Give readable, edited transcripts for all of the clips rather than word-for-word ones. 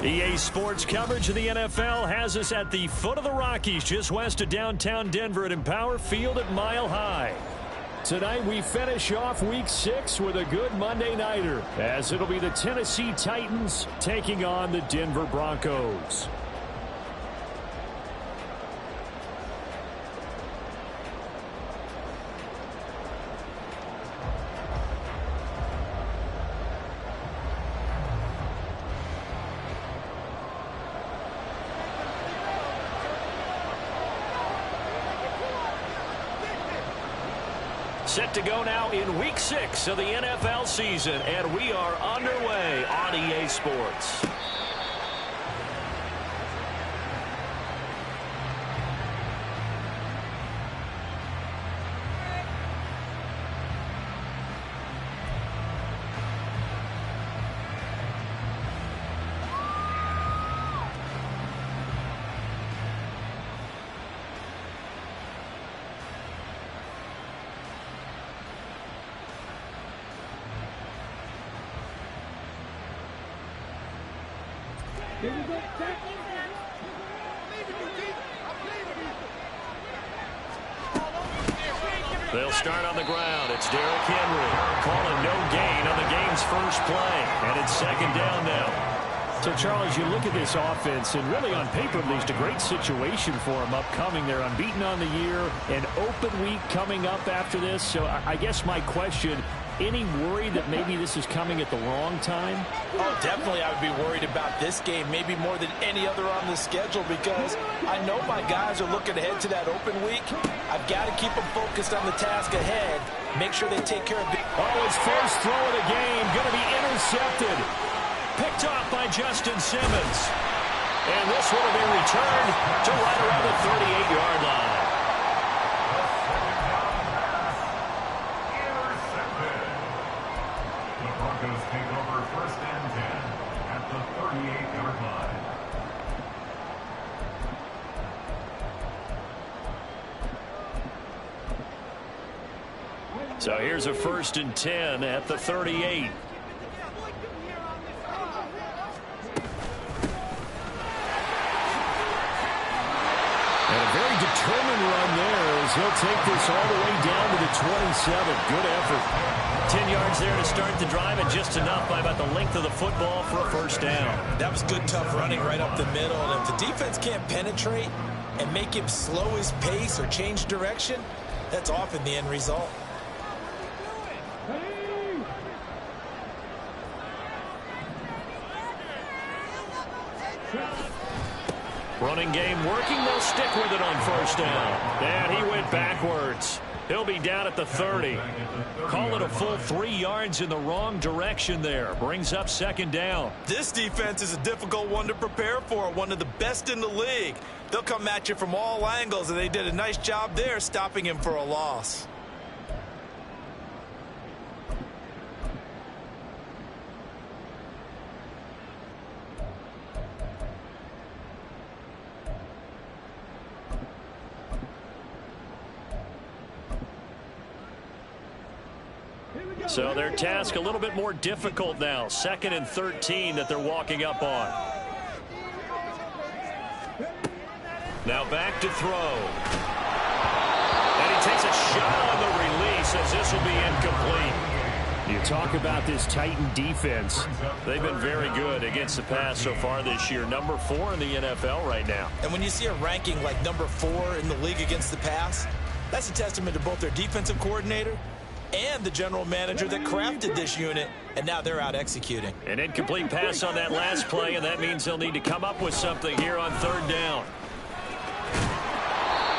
EA Sports coverage of the NFL has us at the foot of the Rockies, just west of downtown Denver at Empower Field at Mile High. Tonight we finish off Week 6 with a good Monday nighter, as it'll be the Tennessee Titans taking on the Denver Broncos. Set to go now in Week 6 of the NFL season, and we are underway on EA Sports. They'll start on the ground. It's Derrick Henry calling no gain on the game's first play. And it's second down now. So, Charles, you look at this offense, and really on paper, at least a great situation for them upcoming. They're unbeaten on the year, an open week coming up after this. So I guess my question, any worry that maybe this is coming at the wrong time? Oh, definitely I would be worried about this game, maybe more than any other on the schedule, because I know my guys are looking ahead to that open week. I've got to keep them focused on the task ahead, make sure they take care of it. Oh, his first throw of the game going to be intercepted. Picked off by Justin Simmons. And this one will be returned to right around the 38-yard line. The Broncos take over first and 10 at the 38-yard line. So here's a first and 10 at the 38. Determined run there as he'll take this all the way down to the 27. Good effort. 10 yards there to start the drive, and just enough by about the length of the football for a first down. That was good, tough running right up the middle. And if the defense can't penetrate and make him slow his pace or change direction, that's often the end result. Running game working. They'll stick with it on first down. And he went backwards. He'll be down at the 30. Call it a full 3 yards in the wrong direction there. Brings up second down. This defense is a difficult one to prepare for. One of the best in the league. They'll come at you from all angles, and they did a nice job there stopping him for a loss. So their task a little bit more difficult now. 2nd and 13 that they're walking up on. Now back to throw. And he takes a shot on the release as this will be incomplete. You talk about this Titan defense. They've been very good against the pass so far this year. Number 4 in the NFL right now. And when you see a ranking like number 4 in the league against the pass, that's a testament to both their defensive coordinator and the general manager that crafted this unit, and now they're out executing. An incomplete pass on that last play, and that means they'll need to come up with something here on third down.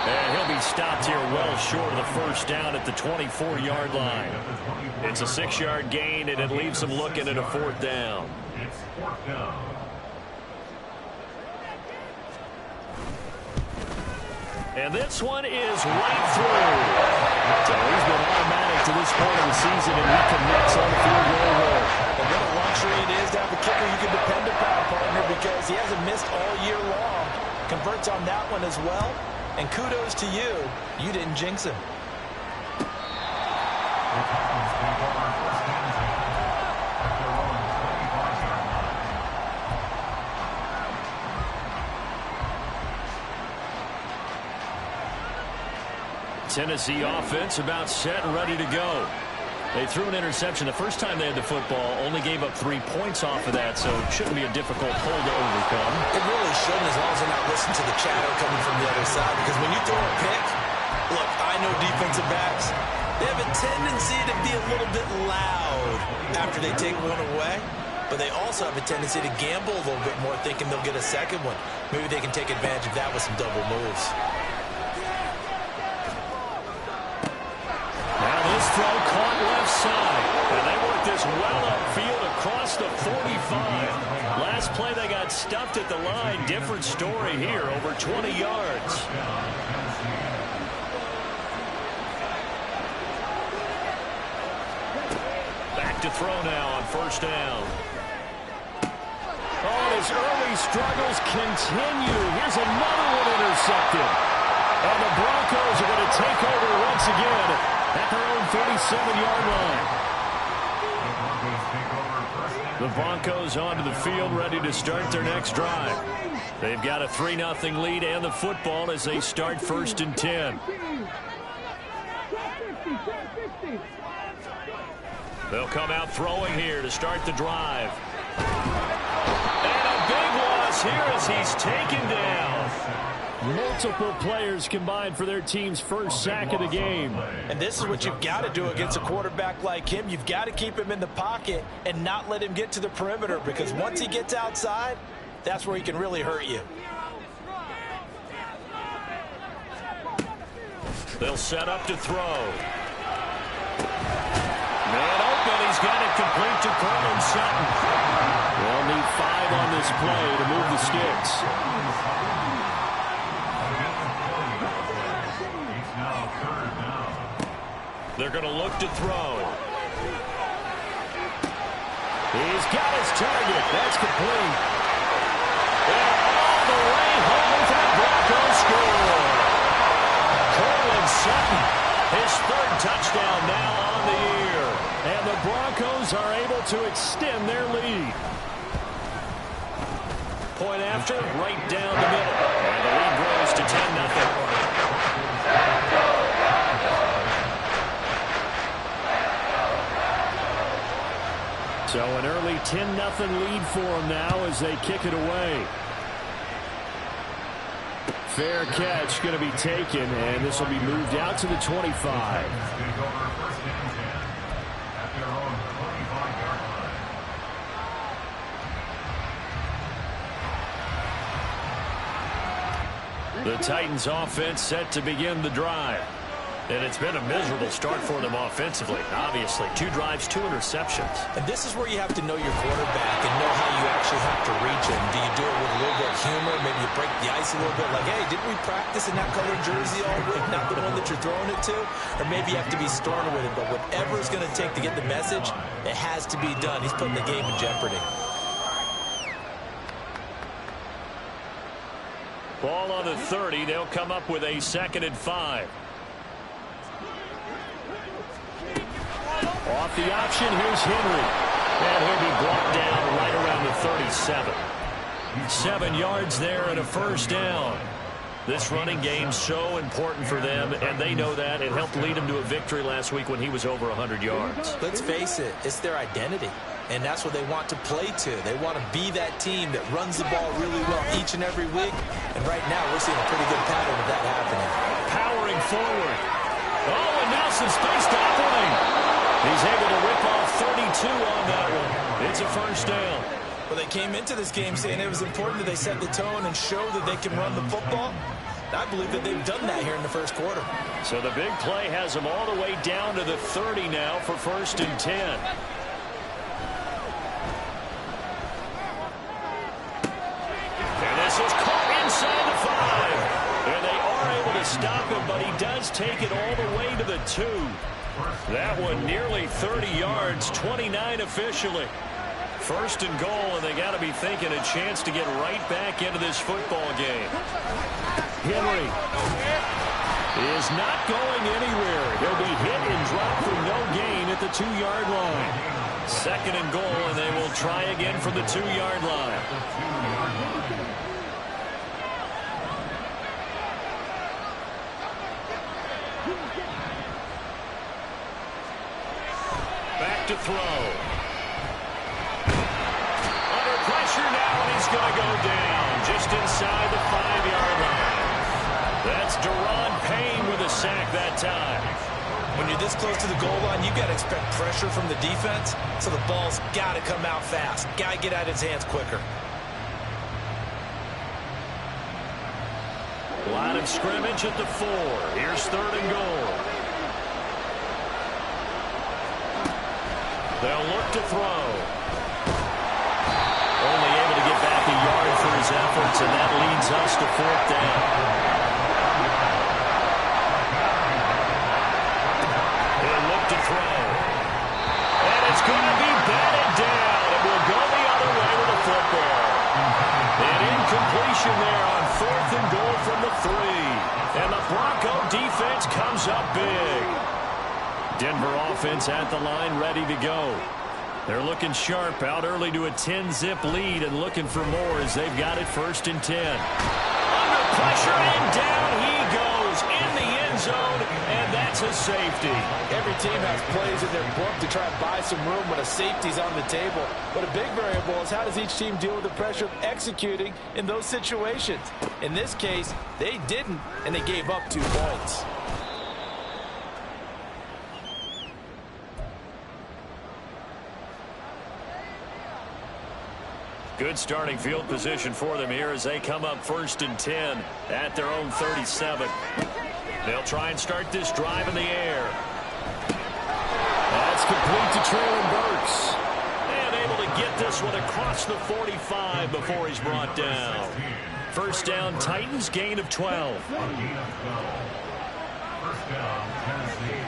And he'll be stopped here well short of the first down at the 24-yard line. It's a 6-yard gain, and it leaves them looking at a fourth down. It's fourth down. And this one is right through. So he's been automatic to this point of the season, and he connects on the field goal roll. And what a luxury it is to have a kicker you can depend upon, partner, because he hasn't missed all year long. Converts on that one as well. And kudos to you. You didn't jinx him. The Titans take over first and 10 at their own 25-yard line. Tennessee offense about set and ready to go. They threw an interception the first time they had the football, only gave up 3 points off of that, so it shouldn't be a difficult hole to overcome. It really shouldn't, as long as they're not listening to the chatter coming from the other side, because when you throw a pick, look, I know defensive backs, they have a tendency to be a little bit loud after they take one away, but they also have a tendency to gamble a little bit more, thinking they'll get a second one. Maybe they can take advantage of that with some double moves. Now this throw caught left side, and they work this well upfield across the 45. Last play they got stuffed at the line. Different story here, over 20 yards. Back to throw now on first down. Oh, his early struggles continue. Here's another one intercepted. And the Broncos are going to take over once again at their own 37-yard line. The Broncos onto the field, ready to start their next drive. They've got a 3-0 lead and the football as they start 1st and 10. They'll come out throwing here to start the drive. And a big loss here as he's taken down. Multiple players combined for their team's first sack of the game. And this is what you've got to do against a quarterback like him. You've got to keep him in the pocket and not let him get to the perimeter, because once he gets outside, that's where he can really hurt you. They'll set up to throw. Man open, he's got it complete to Cortland Sutton. They'll need 5 on this play to move the sticks. They're going to look to throw. He's got his target. That's complete. And all the way home for the Broncos score. Cortland Sutton, his 3rd touchdown now on the year. And the Broncos are able to extend their lead. Point after, right down the middle. And the lead grows to 10-0. So an early 10-0 lead for them now as they kick it away. Fair catch going to be taken, and this will be moved out to the 25. The Titans offense set to begin the drive. And it's been a miserable start for them offensively. Obviously, 2 drives, 2 interceptions. And this is where you have to know your quarterback and know how you actually have to reach him. Do you do it with a little bit of humor? Maybe you break the ice a little bit, like, hey, didn't we practice in that colored jersey all week, not the one that you're throwing it to? Or maybe you have to be stern with it. But whatever it's going to take to get the message, it has to be done. He's putting the game in jeopardy. Ball on the 30. They'll come up with a 2nd and 5. Off the option, here's Henry. And he'll be brought down right around the 37. 7 yards there and a 1st down. This running game's so important for them, and they know that. It helped lead them to a victory last week when he was over 100 yards. Let's face it, it's their identity, and that's what they want to play to. They want to be that team that runs the ball really well each and every week, and right now we're seeing a pretty good pattern of that happening. Powering forward. Oh, and now some spaced opening. He's able to rip off 32 on that one. It's a 1st down. Well, they came into this game saying it was important that they set the tone and show that they can run the football. I believe that they've done that here in the 1st quarter. So the big play has them all the way down to the 30 now for 1st and 10. And this is caught inside the 5. And they are able to stop him, but he does take it all the way to the 2. That one nearly 30 yards, 29 officially. 1st and goal, and they got to be thinking a chance to get right back into this football game. Henry is not going anywhere. He'll be hit and dropped for no gain at the 2-yard line. 2nd and goal, and they will try again from the 2-yard line. Back to throw. Under pressure now, and he's going to go down just inside the 5-yard line. That's Deron Payne with a sack that time. When you're this close to the goal line, you've got to expect pressure from the defense, so the ball's got to come out fast. Got to get out of his hands quicker. Line of scrimmage at the 4. Here's 3rd and goal. They'll look to throw. Only able to get back a yard for his efforts, and that leads us to 4th down. They'll look to throw. And it's going to be batted down. It will go the other way with the football. An incompletion there on 4th and goal from the 3. And the Bronco defense comes up big. Denver offense at the line, ready to go. They're looking sharp, out early to a 10-zip lead and looking for more as they've got it 1st and 10. Under pressure, and down he goes in the end zone, and that's a safety. Every team has plays in their book to try and buy some room when a safety's on the table. But a big variable is how does each team deal with the pressure of executing in those situations. In this case, they didn't, and they gave up 2 points. Good starting field position for them here as they come up 1st and 10 at their own 37. They'll try and start this drive in the air. That's complete to Traylon Burks. And able to get this one across the 45 before he's brought down. 1st down, Titans, gain of 12. 1st down, Tennessee.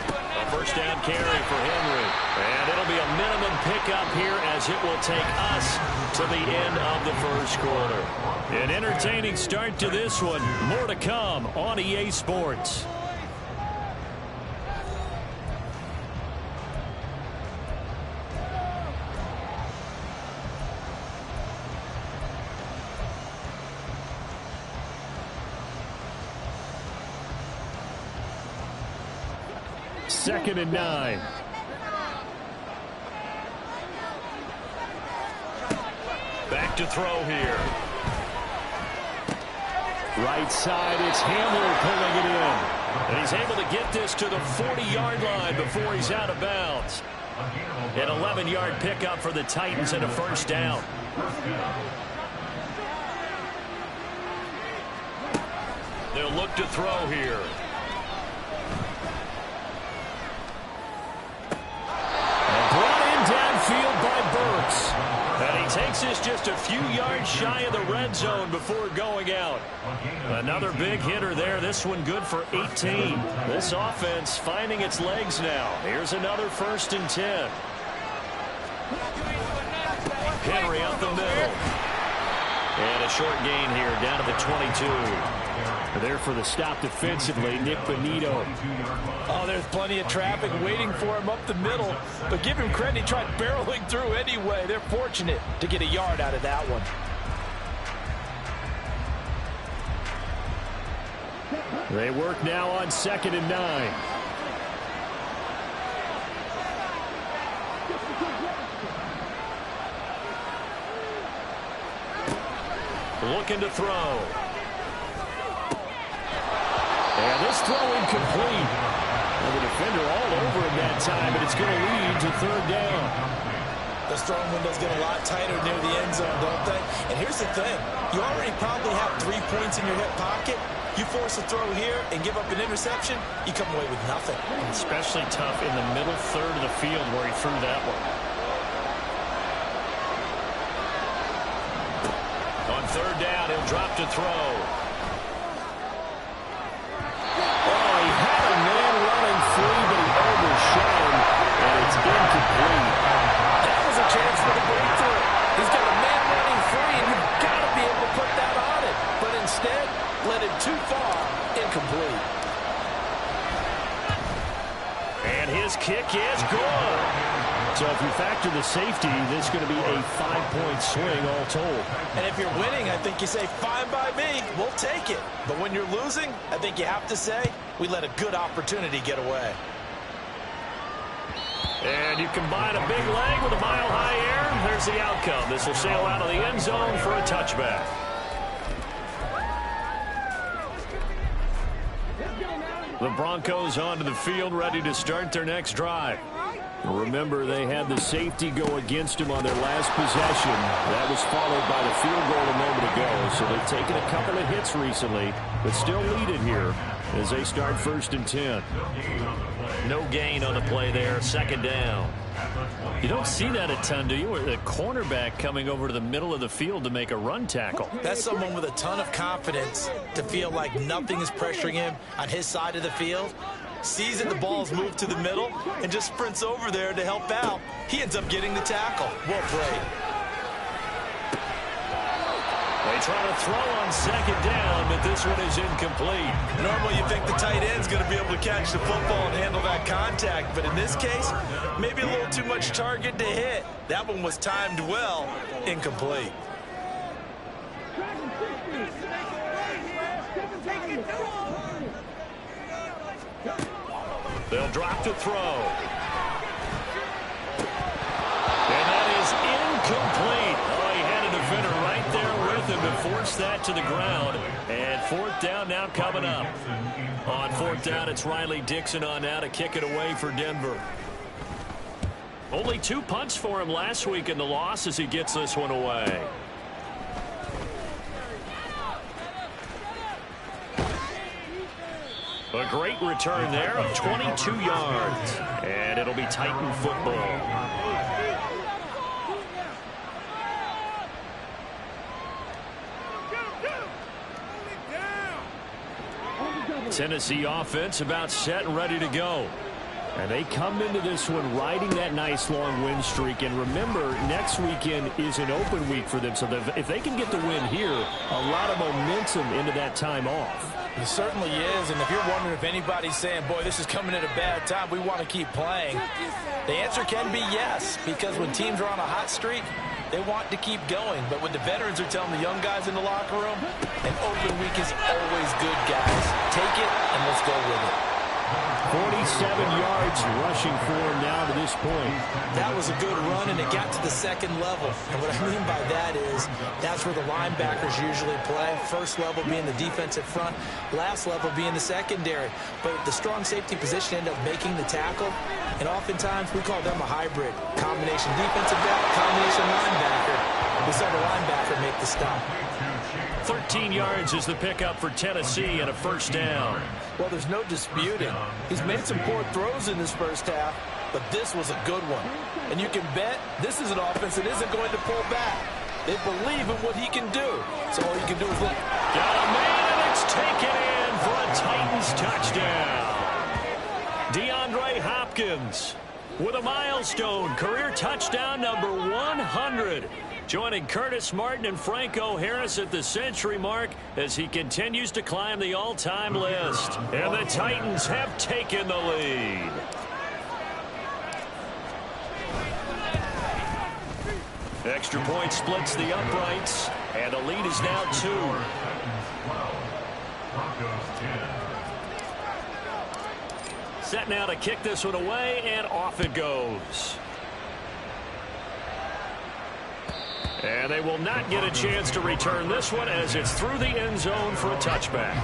A 1st down carry for Henry. And it'll be a minimum pickup here as it will take us to the end of the 1st quarter. An entertaining start to this one. More to come on EA Sports. Second and 9. Back to throw here. Right side, it's Hamler pulling it in. And he's able to get this to the 40-yard line before he's out of bounds. An 11-yard pickup for the Titans and a 1st down. They'll look to throw here. Downfield by Burks. And he takes this just a few yards shy of the red zone before going out. Another big hitter there. This one good for 18. This offense finding its legs now. Here's another 1st and 10. Henry up the middle. And a short gain here down to the 22. There for the stop defensively, Nick Bonito. Oh, there's plenty of traffic waiting for him up the middle. But give him credit, he tried barreling through anyway. They're fortunate to get a yard out of that one. They work now on 2nd and 9. Looking to throw. And this throw incomplete. And the defender all over him that time, and it's going to lead to 3rd down. The throwing windows get a lot tighter near the end zone, don't they? And here's the thing. You already probably have 3 points in your hip pocket. You force a throw here and give up an interception, you come away with nothing. Especially tough in the middle 3rd of the field where he threw that one. On 3rd down, he'll drop to throw. Incomplete. That was a chance for the breakthrough. He's got a man running free, and you've got to be able to put that on it. But instead, led it too far, incomplete. And his kick is good. So if you factor the safety, this is going to be a 5-point swing all told. And if you're winning, I think you say, fine by me, we'll take it. But when you're losing, I think you have to say, we let a good opportunity get away. And you combine a big leg with a mile-high air, there's the outcome. This will sail out of the end zone for a touchback. The Broncos onto the field, ready to start their next drive. Remember, they had the safety go against them on their last possession. That was followed by the field goal a moment ago. So they've taken a couple of hits recently, but still lead it here as they start 1st and 10. No gain on the play there, 2nd down. You don't see that a ton, do you? Or the cornerback coming over to the middle of the field to make a run tackle. That's someone with a ton of confidence to feel like nothing is pressuring him on his side of the field. Sees that the ball's moved to the middle and just sprints over there to help out. He ends up getting the tackle. Well played. They try to throw on 2nd down, but this one is incomplete. Normally you think the tight end's going to be able to catch the football and handle that contact, but in this case, maybe a little too much target to hit. That one was timed well. Incomplete. They'll drop to throw. And that is incomplete. Oh, he had a defender right there with him to force that to the ground. And 4th down now coming up. On 4th down, it's Riley Dixon on now to kick it away for Denver. Only 2 punts for him last week in the loss as he gets this one away. A great return there of 22 yards. And it'll be Titan football. Tennessee offense about set and ready to go. And they come into this one riding that nice long win streak. And remember, next weekend is an open week for them. So if they can get the win here, a lot of momentum into that time off. It certainly is, and if you're wondering if anybody's saying, boy, this is coming at a bad time, we want to keep playing, the answer can be yes, because when teams are on a hot streak, they want to keep going. But when the veterans are telling the young guys in the locker room, an open week is always good, guys. Take it, and let's go with it. 47 yards rushing for him now to this point. That was a good run, and it got to the 2nd level. And what I mean by that is that's where the linebackers usually play. 1st level being the defensive front, last level being the secondary. But the strong safety position ended up making the tackle, and oftentimes we call them a hybrid. Combination defensive back, combination linebacker. We saw the linebacker make the stop. 13 yards is the pickup for Tennessee and a 1st down. Well, there's no disputing. He's made some poor throws in this 1st half, but this was a good one. And you can bet this is an offense that isn't going to pull back. They believe in what he can do. So all you can do is look. Got a man, and it's taken in for a Titans touchdown. DeAndre Hopkins with a milestone career touchdown number 100. Joining Curtis Martin and Franco Harris at the century mark as he continues to climb the all-time list. And the Titans have taken the lead. Extra point splits the uprights, and the lead is now 2. Set now to kick this one away, and off it goes. And they will not get a chance to return this one as it's through the end zone for a touchback.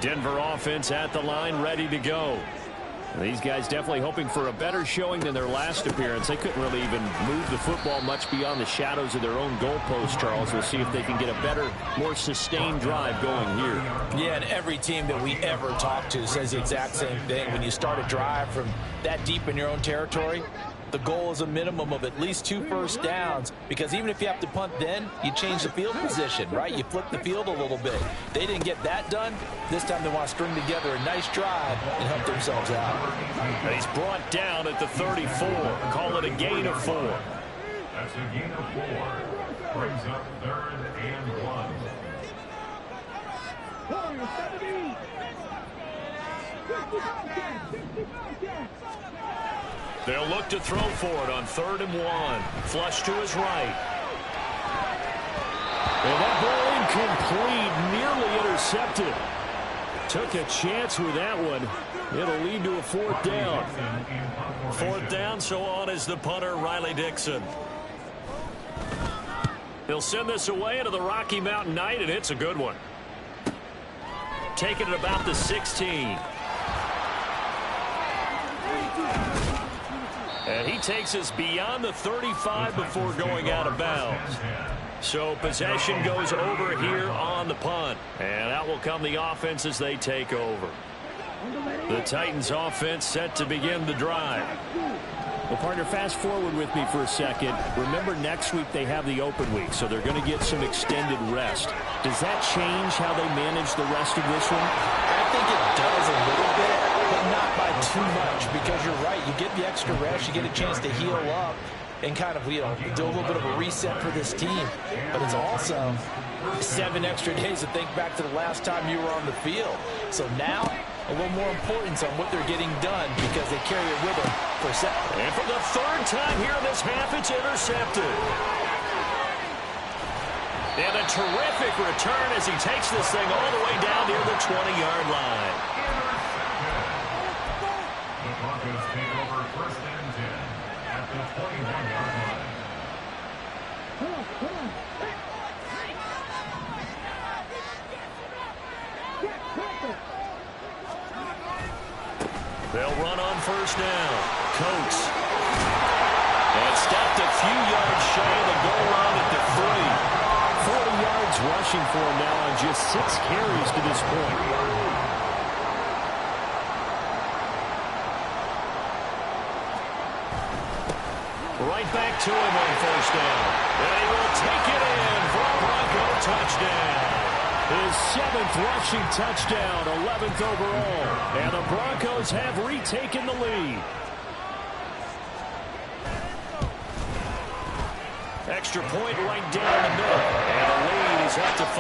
Denver offense at the line, ready to go. These guys definitely hoping for a better showing than their last appearance. They couldn't really even move the football much beyond the shadows of their own goalpost, Charles. We'll see if they can get a better, more sustained drive going here. Yeah, and every team that we ever talk to says the exact same thing. When you start a drive from that deep in your own territory, the goal is a minimum of at least 2 first downs, because even if you have to punt then, you change the field position, right? You flip the field a little bit. They didn't get that done. This time they want to string together a nice drive and help themselves out. He's brought down at the 34. Call it a gain of 4. That's a gain of 4. Brings up 3rd and 1. They'll look to throw for it on 3rd and 1. Flush to his right. And that ball incomplete, nearly intercepted. Took a chance with that one. It'll lead to a 4th down. 4th down, so on is the punter, Riley Dixon. He'll send this away into the Rocky Mountain Night, and it's a good one. Taking it about the 16. And he takes us beyond the 35 before going out of bounds. So possession goes over here on the punt. And out will come the offense as they take over. The Titans offense set to begin the drive. Well, partner, fast forward with me for a second. Remember, next week they have the open week, so they're going to get some extended rest. Does that change how they manage the rest of this one? I think it does a little bit, but not by too much, because you're right. You get the extra rest, you get a chance to heal up and kind of, do a little bit of a reset for this team. But it's also 7 extra days to think back to the last time you were on the field. So now, a little more importance on what they're getting done because they carry it with them for a second. And for the 3rd time here in this half, it's intercepted. And a terrific return as he takes this thing all the way down near the 20-yard line. The Broncos take over 1st and 10 at the 21-yard line. They'll run on 1st down. Coates. And stopped a few yards shy of the goal line at the 3. 40 yards rushing for him now on just 6 carries to this point. Right back to him on 1st down. And he will take it in for a Bronco touchdown. His 7th rushing touchdown, 11th overall. And the Broncos have retaken the lead. Extra point right down the middle. And the lead is up to 5.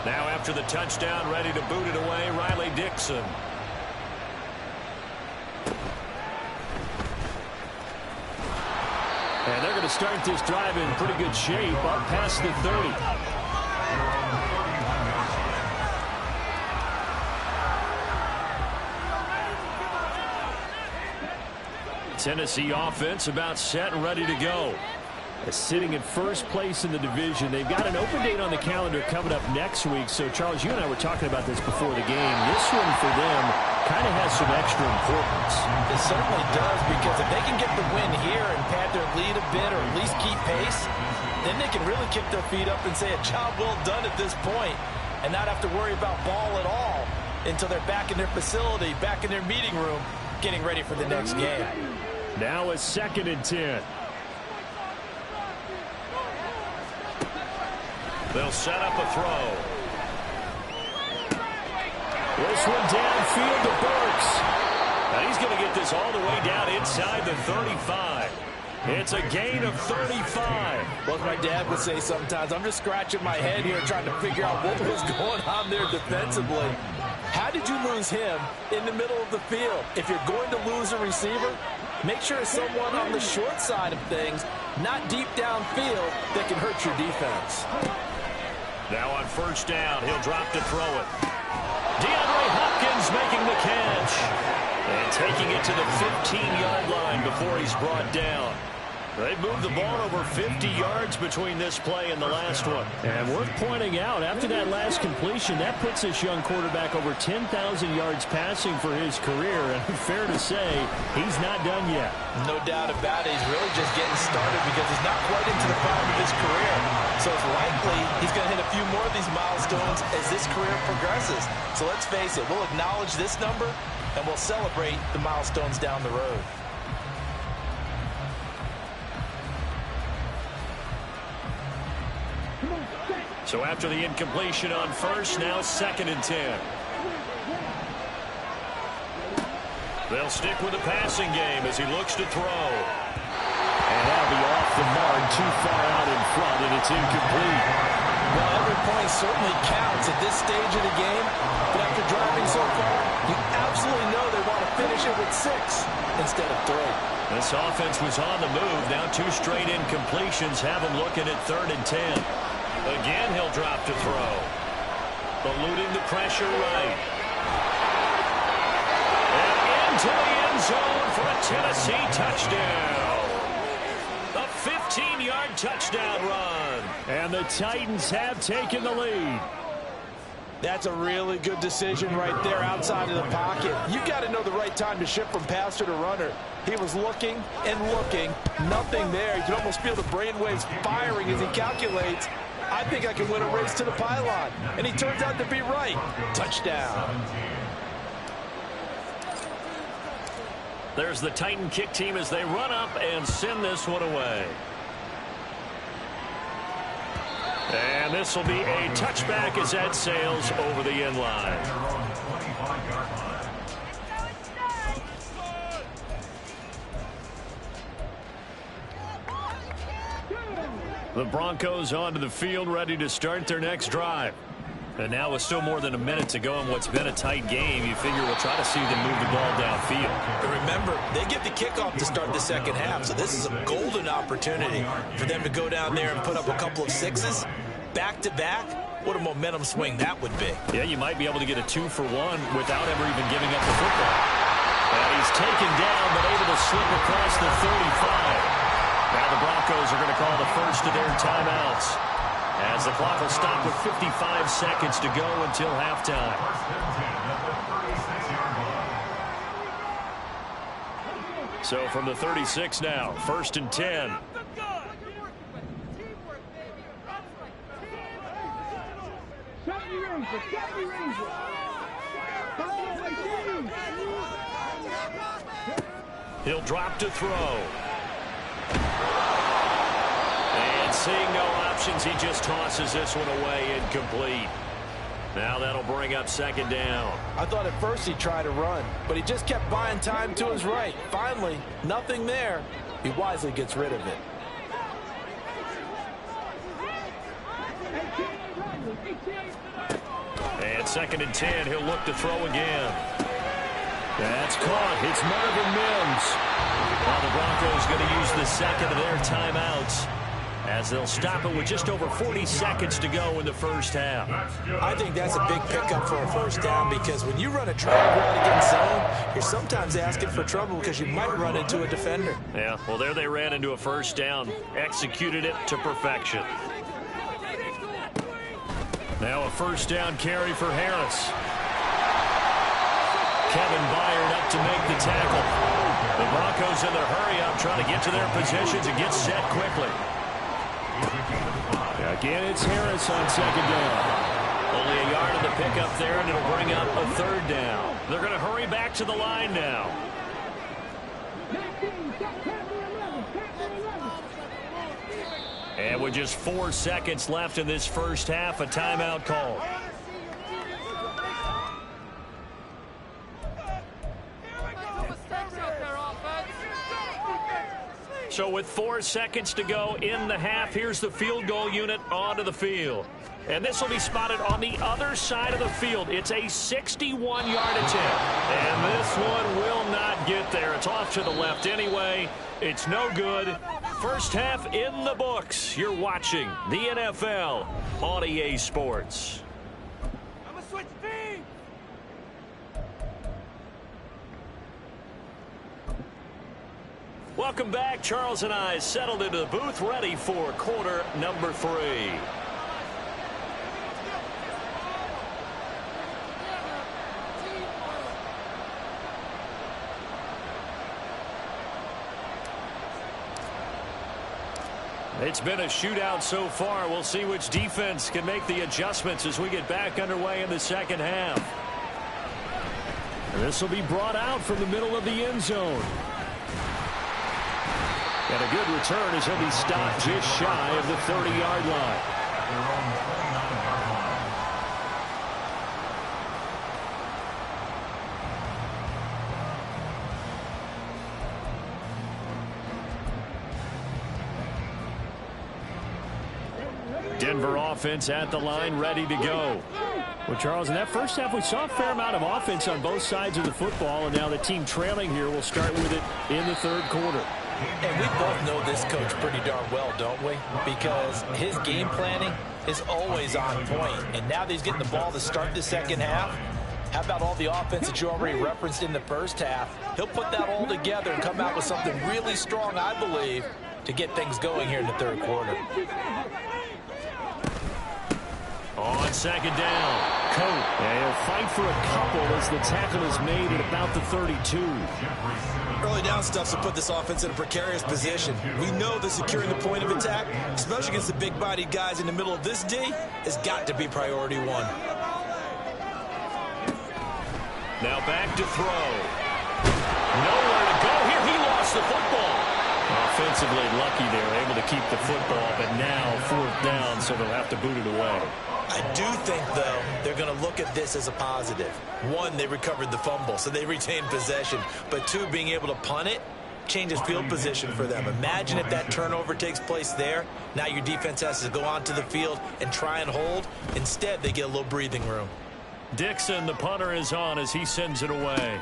Now after the touchdown, ready to boot it away, Riley Dixon. And they're going to start this drive in pretty good shape, up past the 30. Tennessee offense about set and ready to go. Sitting in 1st place in the division. They've got an open date on the calendar coming up next week. So, Charles, you and I were talking about this before the game. This one for them kind of has some extra importance. It certainly does, because if they can get the win here and pad their lead a bit or at least keep pace, then they can really kick their feet up and say a job well done at this point and not have to worry about ball at all until they're back in their facility, back in their meeting room, getting ready for the next game. Now a 2nd and 10. They'll set up a throw. This one downfield to Burks. Now he's going to get this all the way down inside the 35. It's a gain of 35. Well, as my dad would say sometimes, I'm just scratching my head here trying to figure out what was going on there defensively. How did you lose him in the middle of the field? If you're going to lose a receiver, make sure it's someone on the short side of things, not deep downfield, that can hurt your defense. Now on 1st down, he'll drop to throw it. DeAndre Hopkins making the catch. And taking it to the 15-yard line before he's brought down. They've moved the ball over 50 yards between this play and the last one. And worth pointing out, after that last completion, that puts this young quarterback over 10,000 yards passing for his career. And fair to say, he's not done yet. No doubt about it. He's really just getting started because he's not quite into the prime of his career. So it's likely he's going to hit a few more of these milestones as this career progresses. So let's face it, we'll acknowledge this number and we'll celebrate the milestones down the road. So after the incompletion on 1st, now 2nd and 10. They'll stick with the passing game as he looks to throw. And that'll be off the mark, too far out in front, and it's incomplete. Well, every point certainly counts at this stage of the game, but after driving so far, you absolutely know they want to finish it with 6 instead of 3. This offense was on the move. Now 2 straight incompletions have him looking at 3rd and 10. Again, he'll drop to throw. Eluding the pressure right. And into the end zone for a Tennessee touchdown. A 15-yard touchdown run. And the Titans have taken the lead. That's a really good decision right there outside of the pocket. You got to know the right time to shift from passer to runner. He was looking and looking. Nothing there. You can almost feel the brainwaves firing as he calculates. I think I can win a race to the pylon. And he turns out to be right. Touchdown. There's the Titan kick team as they run up and send this one away. And this will be a touchback as that sails over the end line. The Broncos onto the field, ready to start their next drive. And now with still more than a minute to go in what's been a tight game, you figure we'll try to see them move the ball downfield. But remember, they get the kickoff to start the second half, so this is a golden opportunity for them to go down there and put up a couple of 6s back-to-back. What a momentum swing that would be. Yeah, you might be able to get a 2-for-1 without ever even giving up the football. And he's taken down, but able to slip across the 35. Now the Broncos are going to call the first of their timeouts, as the clock will stop with 55 seconds to go until halftime. So from the 36 now, 1st and 10. He'll drop to throw. And seeing no options, he just tosses this one away, incomplete. Now that'll bring up 2nd down. I thought at first he'd try to run, but he just kept buying time to his right. Finally, nothing there. He wisely gets rid of it. And 2nd and 10, he'll look to throw again. That's caught. It's Marvin Mims. Now the Broncos going to use the second of their timeouts, as they'll stop it with just over 40 seconds to go in the first half. I think that's a big pickup for a first down, because when you run a drag route against zone, you're sometimes asking for trouble because you might run into a defender. Yeah, well, there they ran into a first down, executed it to perfection. Now a first down carry for Harris. Kevin Byard up to make the tackle. The Broncos in their hurry-up trying to get to their positions and get set quickly. Again, it's Harris on 2nd down. Only a yard of the pickup there, and it'll bring up a 3rd down. They're going to hurry back to the line now. And with just 4 seconds left in this first half, a timeout call. So with 4 seconds to go in the half, here's the field goal unit onto the field. And this will be spotted on the other side of the field. It's a 61-yard attempt. And this one will not get there. It's off to the left anyway. It's no good. First half in the books. You're watching the NFL on EA Sports. I'm going to switch teams. Welcome back. Charles and I settled into the booth, ready for quarter number 3. It's been a shootout so far. We'll see which defense can make the adjustments as we get back underway in the second half. And this will be brought out from the middle of the end zone. And a good return as he'll be stopped just shy of the 30-yard line. Denver offense at the line, ready to go. Well, Charles, in that first half, we saw a fair amount of offense on both sides of the football, and now the team trailing here will start with it in the third quarter. And we both know this coach pretty darn well, don't we? Because his game planning is always on point. And now that he's getting the ball to start the second half, how about all the offense that you already referenced in the first half? He'll put that all together and come out with something really strong, I believe, to get things going here in the third quarter. On second down, Coat. And he'll fight for a couple as the tackle is made at about the 32. Early down stuff to put this offense in a precarious position. We know that securing the point of attack, especially against the big-bodied guys in the middle of this D, has got to be priority one. Now back to throw. Nowhere to go here. He lost the football. Offensively lucky they were able to keep the football, but now fourth down, so they'll have to boot it away. I do think, though, they're going to look at this as a positive. One, they recovered the fumble, so they retained possession. But two, being able to punt it changes field position for them. Imagine if that turnover takes place there. Now your defense has to go onto the field and try and hold. Instead, they get a little breathing room. Dixon, the punter, is on as he sends it away.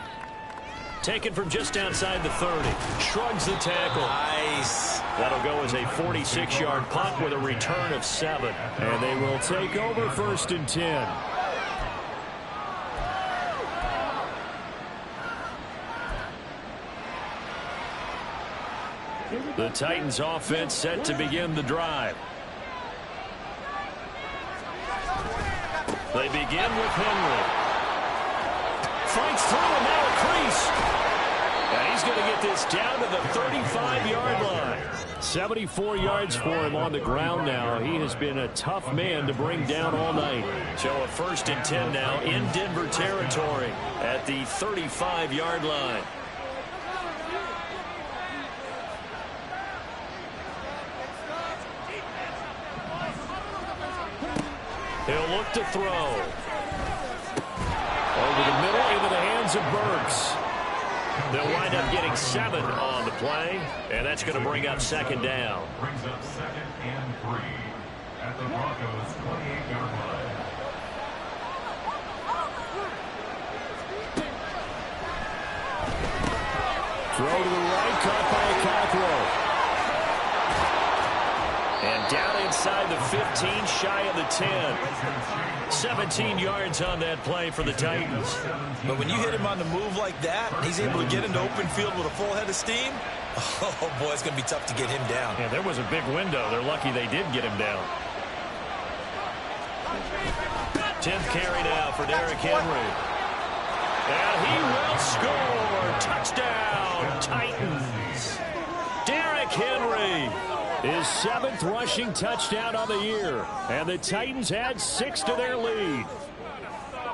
Taken from just outside the 30. Shrugs the tackle. Nice. That'll go as a 46-yard punt with a return of 7. And they will take over 1st and 10. The Titans offense set to begin the drive. They begin with Henry. Fights through and now a crease. And he's going to get this down to the 35-yard line. 74 yards for him on the ground now. He has been a tough man to bring down all night. So a 1st and 10 now in Denver territory at the 35-yard line. He'll look to throw. Over the middle, into the hands of Burks. They'll wind up getting 7 on the play, and that's going to bring up 2nd down. Brings up 2nd and 3 at the Broncos' 28-yard line. Throw to the right, caught by Cockrell. And down inside the 15, shy of the 10. 17 yards on that play for the Titans. But when you hit him on the move like that, and he's able to get into open field with a full head of steam, oh, boy, it's going to be tough to get him down. Yeah, there was a big window. They're lucky they did get him down. 10th carry now for Derrick Henry. And he will score. Touchdown, Titans. Derrick Henry. His 7th rushing touchdown on the year. And the Titans add 6 to their lead.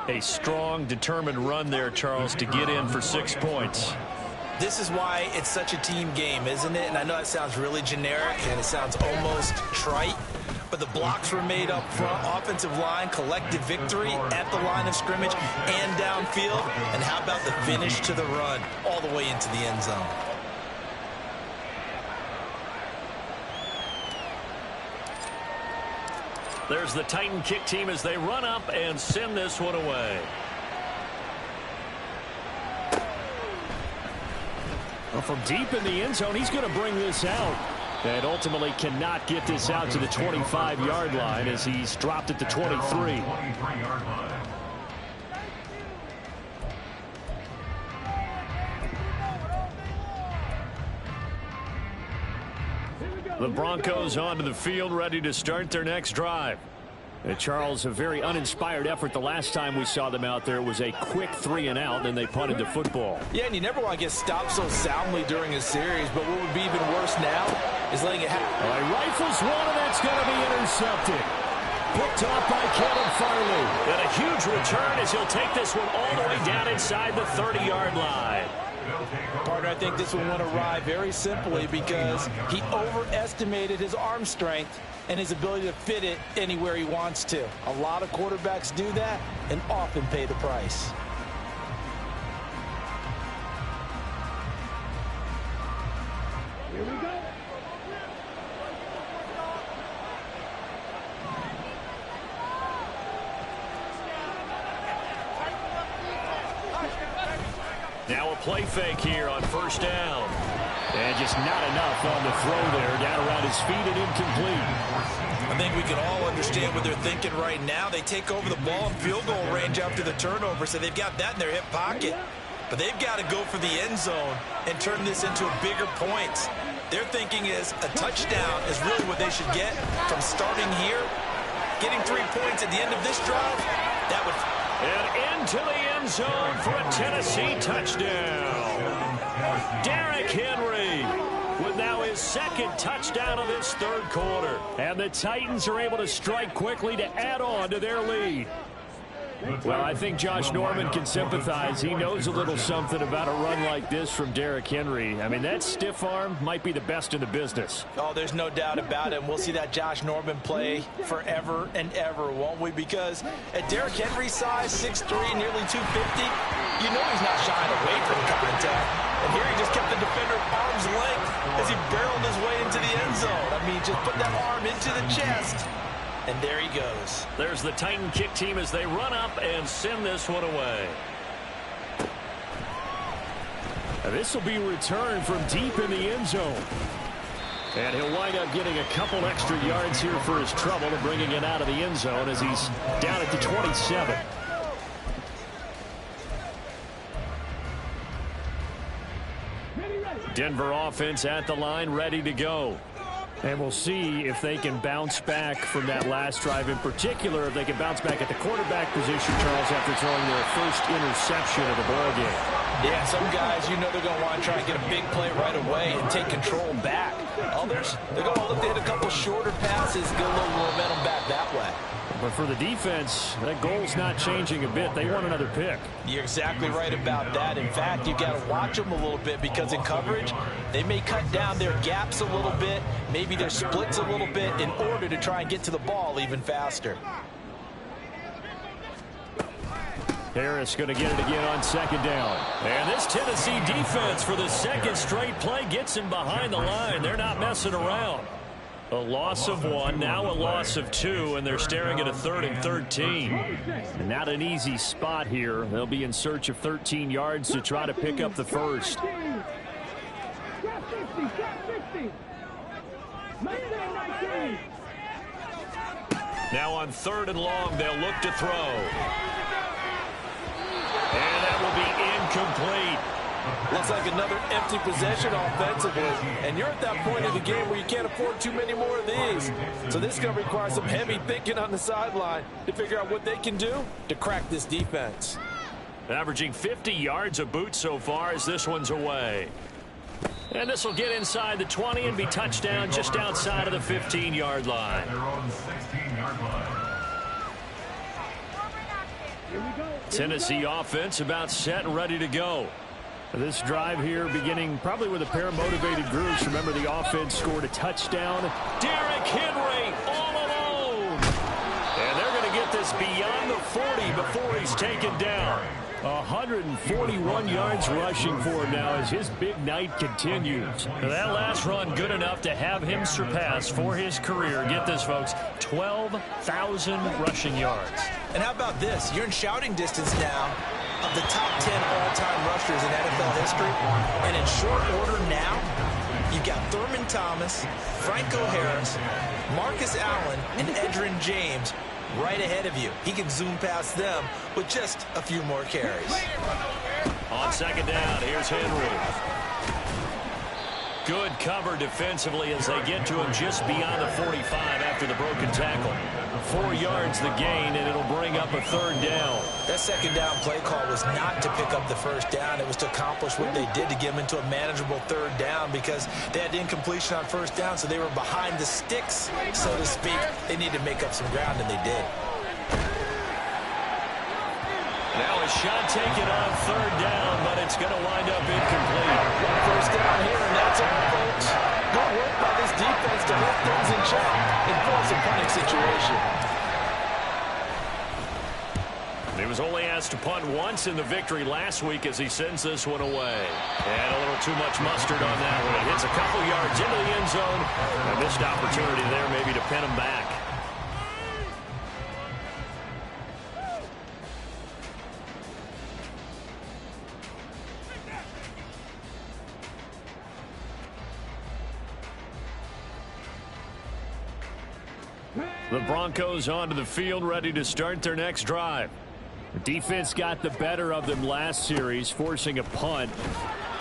A strong, determined run there, Charles, to get in for 6 points. This is why it's such a team game, isn't it? And I know that sounds really generic and it sounds almost trite, but the blocks were made up front, offensive line, collective victory at the line of scrimmage and downfield. And how about the finish to the run all the way into the end zone? There's the Titan kick team as they run up and send this one away. Well, from deep in the end zone, he's going to bring this out. And ultimately cannot get this out to the 25-yard line as he's dropped at the 23. The Broncos onto the field, ready to start their next drive. And Charles, a very uninspired effort. The last time we saw them out there was a quick 3-and-out, and they punted the football. Yeah, and you never want to get stopped so soundly during a series, but what would be even worse now is letting it happen. All right, rifles one, and that's going to be intercepted. Picked off by Kevin Farley. And a huge return as he'll take this one all the way down inside the 30-yard line. Partner, I think this one went awry very simply because he overestimated his arm strength and his ability to fit it anywhere he wants to. A lot of quarterbacks do that and often pay the price. Here we go. Now a play fake here on first down. And just not enough on the throw there. Down around his feet and incomplete. I think we can all understand what they're thinking right now. They take over the ball in field goal range after the turnover, so they've got that in their hip pocket. But they've got to go for the end zone and turn this into bigger points. Their thinking is a touchdown is really what they should get from starting here. Getting 3 points at the end of this drive, that would... And into the end zone for a Tennessee touchdown. Derrick Henry with now his second touchdown of this third quarter. And the Titans are able to strike quickly to add on to their lead. Well, I think Josh Norman can sympathize. He knows a little something about a run like this from Derrick Henry. I mean, that stiff arm might be the best in the business. Oh, there's no doubt about it. We'll see that Josh Norman play forever and ever, won't we? Because at Derrick Henry's size, 6'3", nearly 250, you know he's not shying away from contact. And here he just kept the defender at arm's length as he barreled his way into the end zone. I mean, just put that arm into the chest. And there he goes. There's the Titan kick team as they run up and send this one away. This will be returned from deep in the end zone. And he'll wind up getting a couple extra yards here for his trouble and bringing it out of the end zone as he's down at the 27. Denver offense at the line, ready to go. And we'll see if they can bounce back from that last drive, in particular if they can bounce back at the quarterback position, Charles, after throwing their first interception of the ball game. Yeah, some guys, you know they're going to want to try and get a big play right away and take control back. Others, they're going to look to hit a couple shorter passes, get a little momentum back that way. But for the defense, that goal's not changing a bit. They want another pick. You're exactly right about that. In fact, you've got to watch them a little bit because in coverage, they may cut down their gaps a little bit, maybe their splits a little bit in order to try and get to the ball even faster. Harris going to get it again on second down. And this Tennessee defense for the second straight play gets him behind the line. They're not messing around. A loss of 1, now a loss of 2, and they're staring at a 3rd and 13. And not an easy spot here. They'll be in search of 13 yards to try to pick up the first. Now on 3rd and long, they'll look to throw. And that will be incomplete. Looks like another empty possession offensively. And you're at that point in the game where you can't afford too many more of these. So this is going to require some heavy thinking on the sideline to figure out what they can do to crack this defense. Averaging 50 yards a boot so far as this one's away. And this will get inside the 20 and be touchdown just outside of the 15-yard line. Tennessee offense about set and ready to go. This drive here beginning probably with a pair of motivated groups. Remember, the offense scored a touchdown. Derrick Henry all alone. And they're going to get this beyond the 40 before he's taken down. 141 yards rushing for him now as his big night continues. Now that last run good enough to have him surpass for his career. Get this, folks, 12,000 rushing yards. And how about this? You're in shouting distance now of the top 10 all-time rushers in NFL history. And in short order now, you've got Thurman Thomas, Franco Harris, Marcus Allen, and Edgerrin James right ahead of you. He can zoom past them with just a few more carries. On second down, here's Henry. Good cover defensively as they get to him just beyond the 45 after the broken tackle. 4 yards the gain, and it'll bring up a 3rd down. That second down play call was not to pick up the first down. It was to accomplish what they did to get them into a manageable 3rd down because they had incompletion on first down, so they were behind the sticks, so to speak. They needed to make up some ground, and they did. Now a shot taken on 3rd down, but it's going to wind up incomplete. First down here, and that's all, folks. Good work by this defense to hold things in check and force a punting situation. He was only asked to punt once in the victory last week as he sends this one away. And a little too much mustard on that one. It hits a couple yards into the end zone. A missed opportunity there maybe to pin him back. The Broncos onto the field, ready to start their next drive. The defense got the better of them last series, forcing a punt.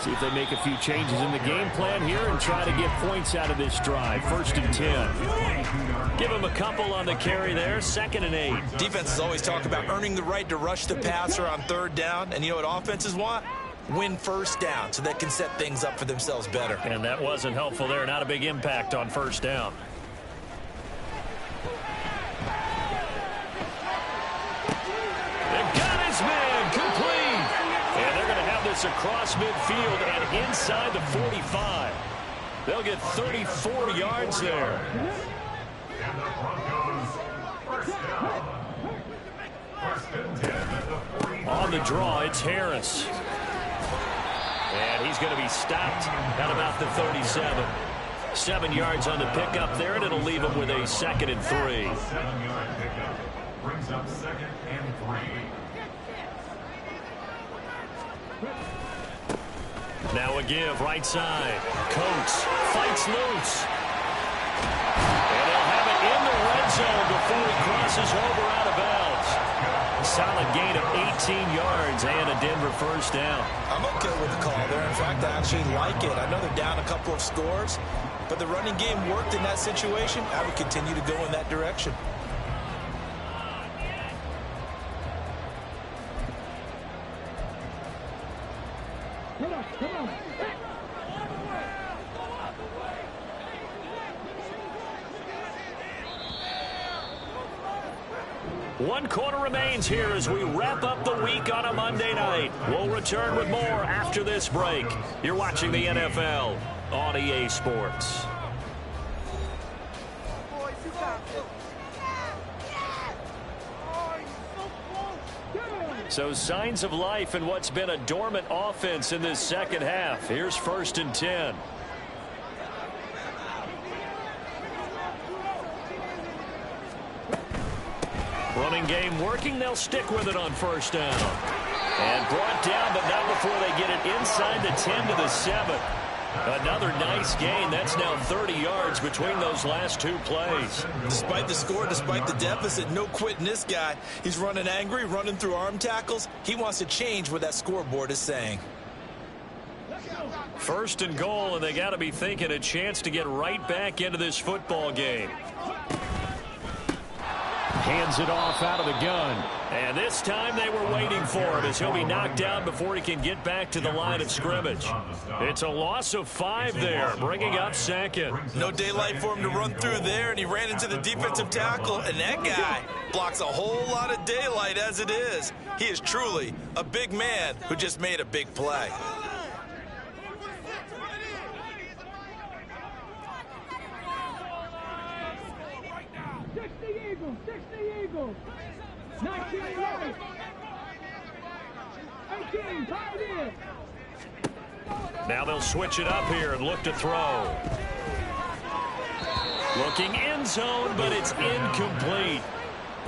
See if they make a few changes in the game plan here and try to get points out of this drive. 1st and 10. Give them a couple on the carry there. 2nd and 8. Defenses always talk about earning the right to rush the passer on 3rd down. And you know what offenses want? Win 1st down so they can set things up for themselves better. And that wasn't helpful there. Not a big impact on 1st down. Man, complete. And they're going to have this across midfield and inside the 45. They'll get 34 yards there. And the Broncos, 1st down. 1st and 10 at the 45. On the draw, it's Harris. And he's going to be stopped at about the 37. 7 yards on the pickup there, and it'll leave him with a 2nd and 3. 7-yard pickup brings up 2nd and 3. Now a give, right side. Coates fights loose. And they'll have it in the red zone before he crosses over out of bounds. Solid gain of 18 yards and a Denver 1st down. I'm okay with the call there. In fact, I actually like it. I know they're down a couple of scores, but the running game worked in that situation. I would continue to go in that direction. One quarter remains here as we wrap up the week on a Monday night. We'll return with more after this break. You're watching the NFL on EA Sports. So signs of life in what's been a dormant offense in this 2nd half. Here's 1st and 10. Running game working. They'll stick with it on 1st down. And brought down, but not before they get it inside the 10 to the 7. Another nice gain. That's now 30 yards between those last 2 plays. Despite the score, despite the deficit, no quitting this guy. He's running angry, running through arm tackles. He wants to change what that scoreboard is saying. 1st and goal, and they got to be thinking a chance to get right back into this football game. Hands it off out of the gun. And this time they were waiting for him as he'll be knocked down before he can get back to the line of scrimmage. It's a loss of 5 there, bringing up 2nd. No daylight for him to run through there, and he ran into the defensive tackle, and that guy blocks a whole lot of daylight as it is. He is truly a big man who just made a big play. Now they'll switch it up here and look to throw. Looking end zone, but it's incomplete.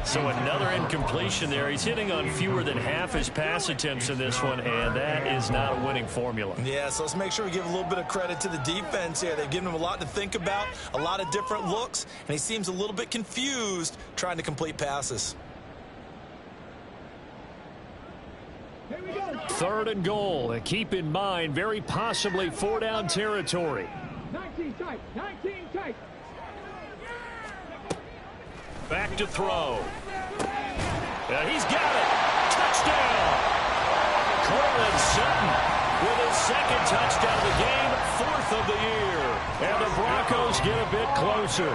So another incompletion there. He's hitting on fewer than half his pass attempts in this one, and that is not a winning formula. Yeah, so let's make sure we give a little bit of credit to the defense here. They've given him a lot to think about, a lot of different looks, and he seems a little bit confused trying to complete passes. 3rd and goal. And keep in mind, very possibly 4-down territory. 19 tight, 19 tight. Back to throw. And he's got it. Touchdown. Cortland Sutton with his 2nd touchdown of the game, 4th of the year. And the Broncos get a bit closer.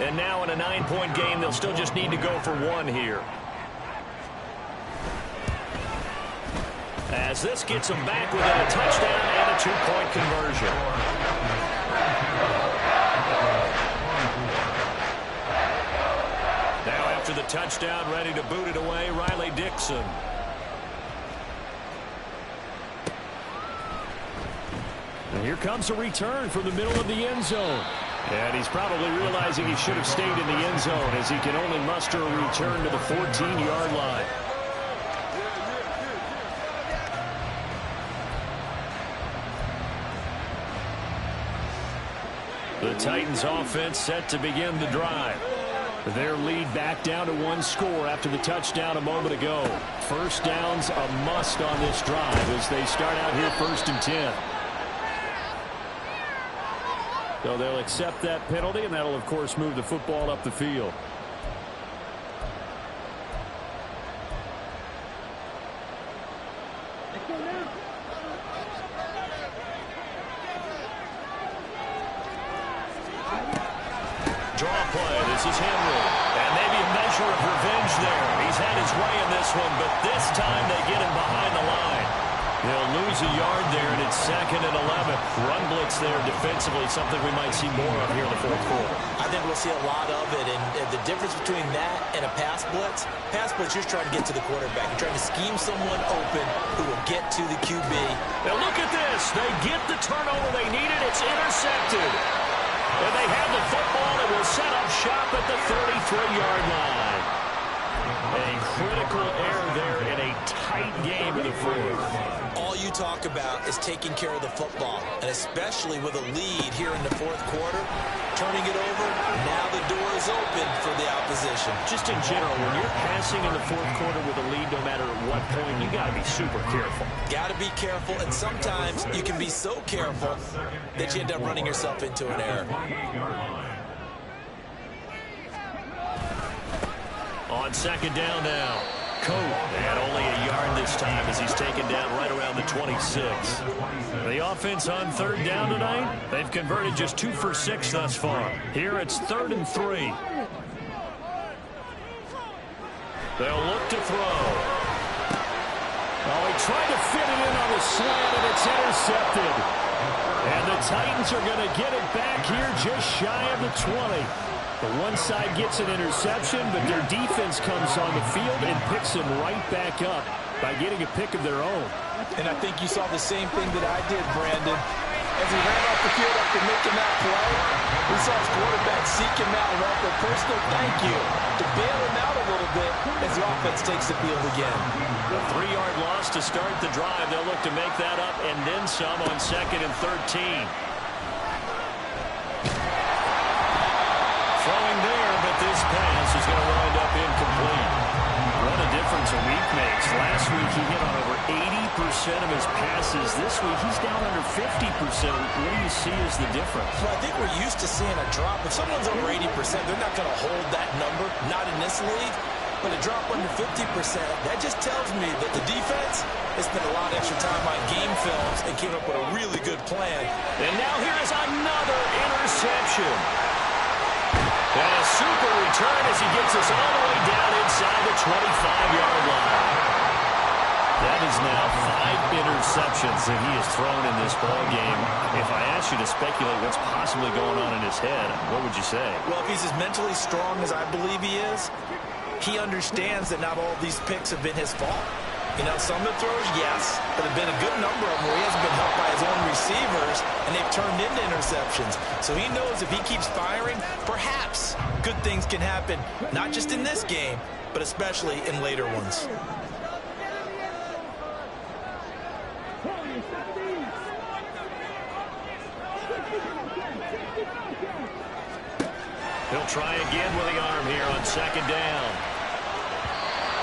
And now in a 9-point game, they'll still just need to go for 1 here. As this gets them back within a touchdown and a 2-point conversion. Now after the touchdown, ready to boot it away, Riley Dixon. And here comes a return from the middle of the end zone. And he's probably realizing he should have stayed in the end zone as he can only muster a return to the 14-yard line. The Titans offense set to begin the drive. Their lead back down to one score after the touchdown a moment ago. First down's a must on this drive as they start out here 1st and 10. So they'll accept that penalty, and that'll, of course, move the football up the field. Draw play. This is Henry. And maybe a measure of revenge there. He's had his way in this one, but this time they get him behind the line. They'll lose a yard there, and it's 2nd and 11. Run blitz there defensively, something we might see more of here in the 4th quarter. I think we'll see a lot of it, and the difference between that and a pass blitz, you're just trying to get to the quarterback. You're trying to scheme someone open who will get to the QB. Now look at this. They get the turnover they needed. It's intercepted. And they have the football and will set up shop at the 33-yard line. A critical error there in a tight game in the 4th. All you talk about is taking care of the football, and especially with a lead here in the 4th quarter, turning it over, now the door is open for the opposition. Just in general, when you're passing in the 4th quarter with a lead, no matter at what point, you got to be super careful. Got to be careful, and sometimes you can be so careful that you end up running yourself into an error. On 2nd down now. Coat, and only a yard this time as he's taken down right around the 26. The offense on 3rd down tonight, they've converted just 2 for 6 thus far. Here it's 3rd and 3. They'll look to throw. Oh, he tried to fit it in on the slant, and it's intercepted. And the Titans are going to get it back here just shy of the 20. The one side gets an interception, but their defense comes on the field and picks them right back up by getting a pick of their own. And I think you saw the same thing that I did, Brandon. As he ran off the field after making that play, we saw his quarterback seek him out and offer a personal thank you to bail him out a little bit as the offense takes the field again. A 3-yard loss to start the drive. They'll look to make that up and then some on 2nd and 13. Throwing there, but this pass is going to wind up incomplete. What a difference a week makes. Last week he hit on over 80% of his passes. This week he's down under 50%. What do you see as the difference? Well, I think we're used to seeing a drop. If someone's over 80%, they're not going to hold that number, not in this league. But a drop under 50%, that just tells me that the defense has spent a lot of extra time on game films and came up with a really good plan. And now here is another interception. And a super return as he gets us all the way down inside the 25-yard line. That is now 5 interceptions that he has thrown in this ball game. If I asked you to speculate what's possibly going on in his head, what would you say? Well, if he's as mentally strong as I believe he is, he understands that not all of these picks have been his fault. You know, some of the throws, yes, but there have been a good number of them where he hasn't been helped by his own receivers, and they've turned into interceptions. So he knows if he keeps firing, perhaps good things can happen, not just in this game, but especially in later ones. He'll try again with the arm here on 2nd down.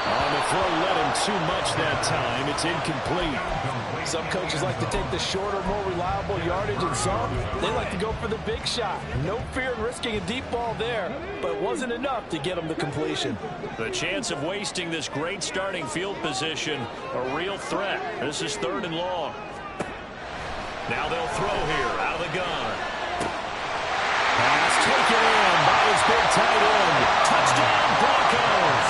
On the throw, led him too much that time. It's incomplete. Some coaches like to take the shorter, more reliable yardage, and some, they like to go for the big shot. No fear in risking a deep ball there, but it wasn't enough to get him the completion. The chance of wasting this great starting field position, a real threat. This is 3rd and long. Now they'll throw here out of the gun. Pass taken in by his big tight end. Touchdown, Broncos.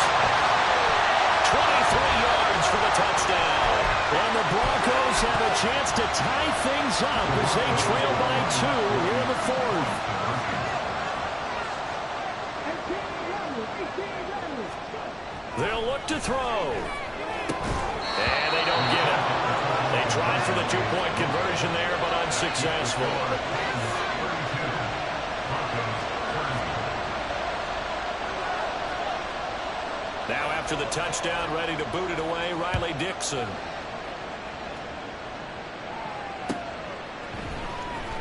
23 yards for the touchdown. And the Broncos have a chance to tie things up as they trail by 2 here in the 4th. They'll look to throw. And they don't get it. They tried for the 2-point conversion there, but unsuccessful. Now after the touchdown, ready to boot it away, Riley Dixon.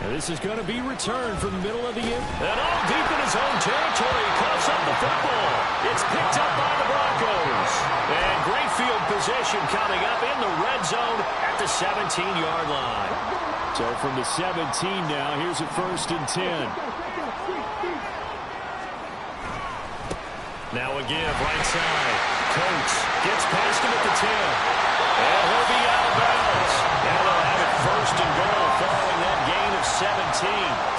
And this is going to be returned from the middle of the end. And all deep in his own territory. Coughs up the football. It's picked up by the Broncos. And great field position coming up in the red zone at the 17-yard line. So from the 17 now, here's a 1st and 10. Now a give, right side. Coates gets past him at the 10. And he'll be out of bounds. Now they'll have it 1st and goal following that gain of 17.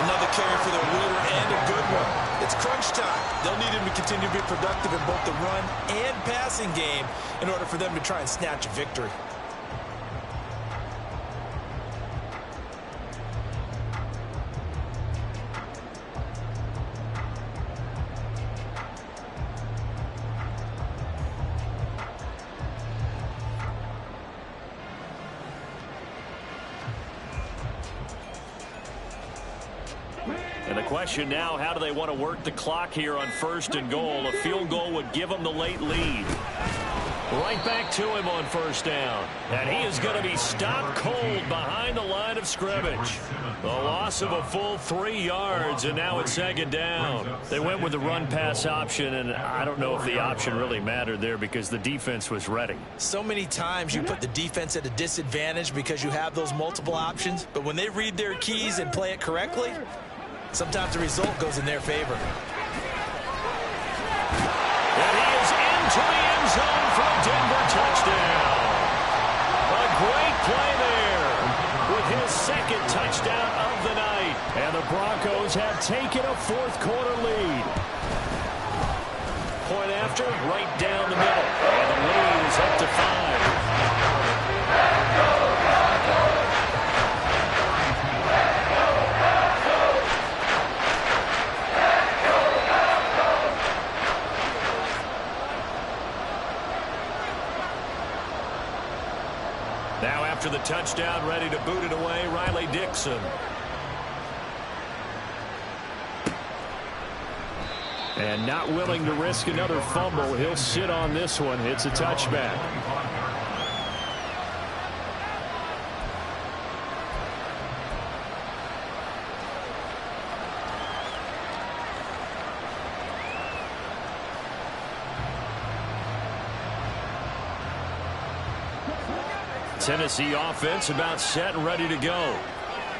Another carry for their leader and a good one. It's crunch time. They'll need him to continue to be productive in both the run and passing game in order for them to try and snatch a victory. And the question now, how do they want to work the clock here on 1st and goal? A field goal would give them the late lead. Right back to him on 1st down. And he is going to be stopped cold behind the line of scrimmage. The loss of a full 3 yards, and now it's 2nd down. They went with the run-pass option, and I don't know if the option really mattered there because the defense was ready. So many times you put the defense at a disadvantage because you have those multiple options, but when they read their keys and play it correctly, sometimes the result goes in their favor. And he is into the end zone for a Denver touchdown. A great play there with his 2nd touchdown of the night. And the Broncos have taken a 4th quarter lead. Point after, right down the middle. And the lead is up to 5. Now after the touchdown, ready to boot it away, Riley Dixon. And not willing to risk another fumble. He'll sit on this one. It's a touchback. Tennessee offense about set and ready to go.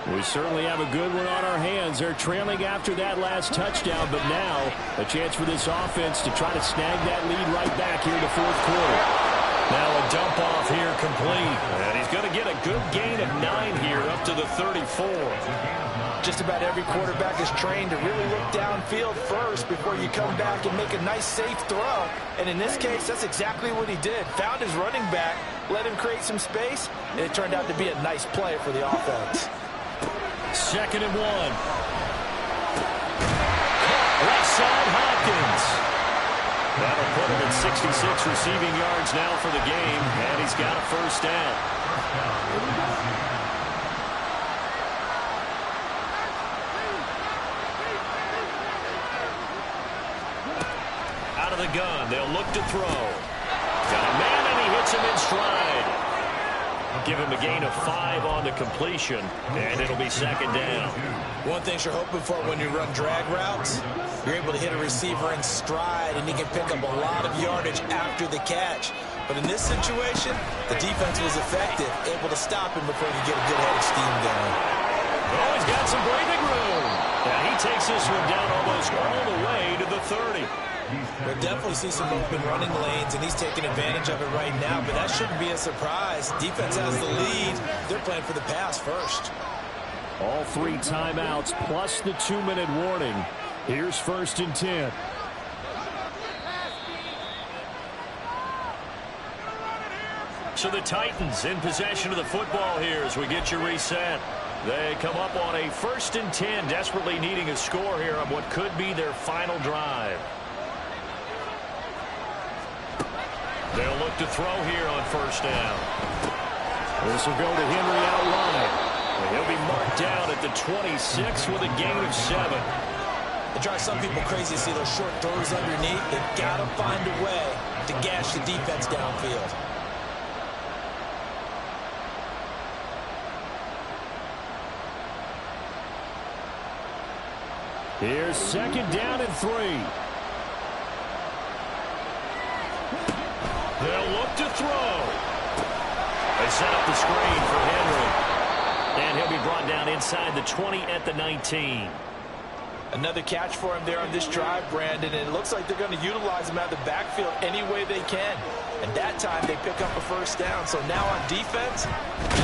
We certainly have a good one on our hands. They're trailing after that last touchdown, but now a chance for this offense to try to snag that lead right back here in the 4th quarter. Now a dump off here complete. And he's going to get a good gain of 9 here up to the 34. Just about every quarterback is trained to really look downfield first before you come back and make a nice safe throw. And in this case, that's exactly what he did. Found his running back, let him create some space, and it turned out to be a nice play for the offense. 2nd and 1. Left side, Hopkins. That'll put him at 66 receiving yards now for the game, and he's got a 1st down. Out of the gun, they'll look to throw. Got a man, and he hits him in stride. Give him a gain of 5 on the completion, and it'll be 2nd down. One thing you're hoping for when you run drag routes, you're able to hit a receiver in stride, and he can pick up a lot of yardage after the catch. But in this situation, the defense was effective, able to stop him before you get a good head of steam going. Oh, he's got some breathing room. Yeah, he takes this one down almost all the way to the 30. We'll definitely see some open running lanes, and he's taking advantage of it right now, but that shouldn't be a surprise. Defense has the lead. They're playing for the pass first. All 3 timeouts plus the 2-minute warning. Here's 1st and 10. So the Titans in possession of the football here as we get you reset. They come up on a 1st and 10, desperately needing a score here on what could be their final drive. They'll look to throw here on 1st down. This will go to Henry out wide. He'll be marked down at the 26 with a gain of 7. It drives some people crazy to see those short throws underneath. They've got to find a way to gash the defense downfield. Here's second down and 3. They'll look to throw. They set up the screen for Henry. And he'll be brought down inside the 20 at the 19. Another catch for him there on this drive, Brandon, and it looks like they're going to utilize him out of the backfield any way they can. And that time they pick up a first down. So now on defense,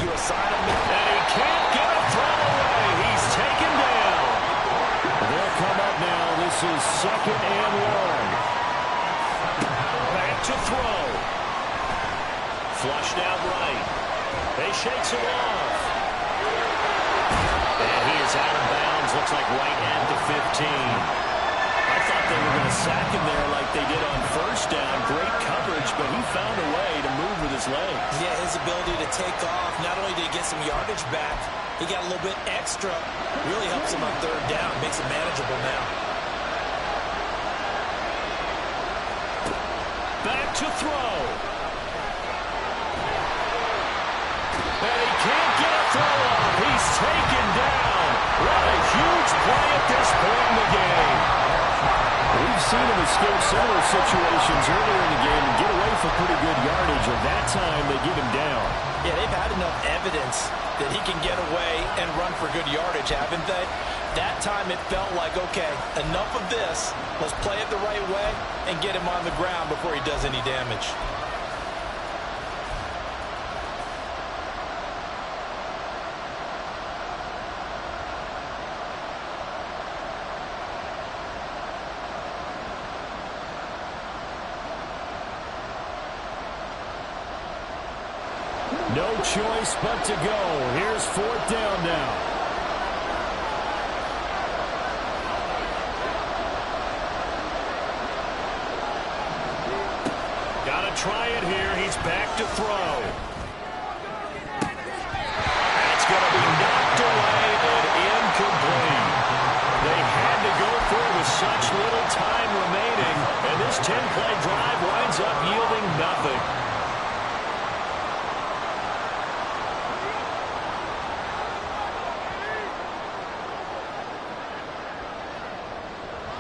you assign him. And he can't get a throw away. He's taken down. They'll come up now. This is second and 1. Back to throw. Flushed out right. They shakes him off. And he is out of bounds. Looks like right at the 15. I thought they were going to sack him there like they did on first down. Great coverage, but he found a way to move with his legs. Yeah, his ability to take off, not only did he get some yardage back, he got a little bit extra. Really helps him on third down, makes it manageable now. Back to throw. And he can't get a throw off. He's taken down. What a huge play at this point in the game. We've seen him escape similar situations earlier in the game and get away for pretty good yardage, and that time they get him down. Yeah, they've had enough evidence that he can get away and run for good yardage, haven't they? That time it felt like, okay, enough of this. Let's play it the right way and get him on the ground before he does any damage. No choice but to go. Here's fourth down now. Gotta try it here. He's back to throw.